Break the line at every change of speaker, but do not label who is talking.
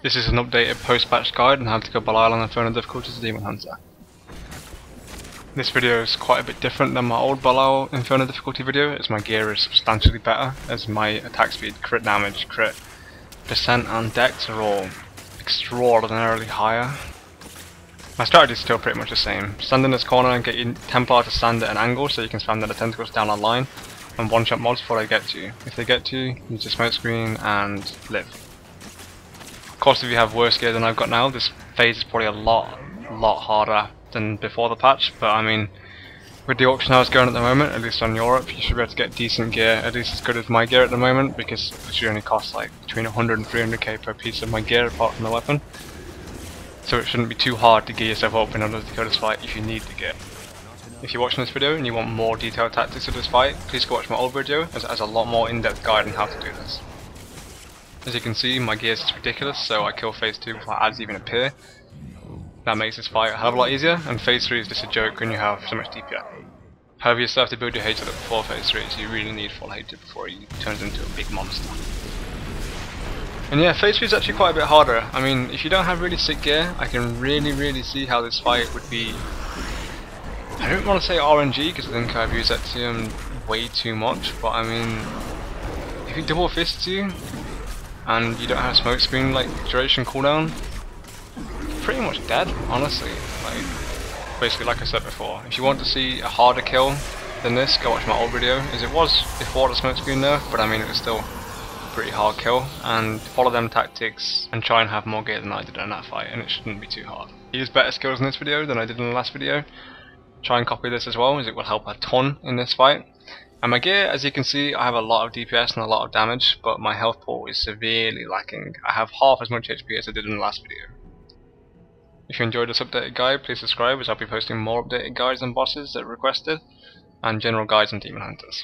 This is an updated post-patch guide on how to kill Belial on Inferno difficulty as a Demon Hunter. This video is quite a bit different than my old Belial Inferno difficulty video, as my gear is substantially better, as my attack speed, crit damage, crit percent and dex are all extraordinarily higher. My strategy is still pretty much the same. Stand in this corner and get your Templar to stand at an angle so you can spam the tentacles down a line and one-shot mobs before they get to you. If they get to you, use the smoke screen and live. Of course, if you have worse gear than I've got now, this phase is probably a lot harder than before the patch, but I mean, with the auction house going at the moment, at least on Europe, you should be able to get decent gear, at least as good as my gear at the moment, because it should only cost like between 100 and 300k per piece of my gear apart from the weapon. So it shouldn't be too hard to gear yourself up in order to kill this fight if you need the gear. If you're watching this video and you want more detailed tactics of this fight, please go watch my old video, as it has a lot more in-depth guide on how to do this. As you can see, my gear is just ridiculous, so I kill phase 2 before ads even appear. That makes this fight a hell of a lot easier, and phase 3 is just a joke when you have so much DPS. However, you still have to build your hatred up before phase 3, so you really need full hatred before he turns into a big monster. And yeah, phase 3 is actually quite a bit harder. I mean, if you don't have really sick gear, I can really see how this fight would be. I don't want to say RNG, because I think I've used Exium way too much, but I mean, if he double fists you, and you don't have smoke screen like duration cooldown, you're pretty much dead, honestly. Like, basically, like I said before, if you want to see a harder kill than this, go watch my old video, as it was before the smoke screen nerf, but I mean, it was still a pretty hard kill, and follow them tactics and try and have more gear than I did in that fight, and it shouldn't be too hard. I used better skills in this video than I did in the last video. Try and copy this as well, as it will help a ton in this fight. And my gear, as you can see, I have a lot of DPS and a lot of damage, but my health pool is severely lacking. I have half as much HP as I did in the last video. If you enjoyed this updated guide, please subscribe, as I'll be posting more updated guides and bosses that are requested, and general guides on Demon Hunters.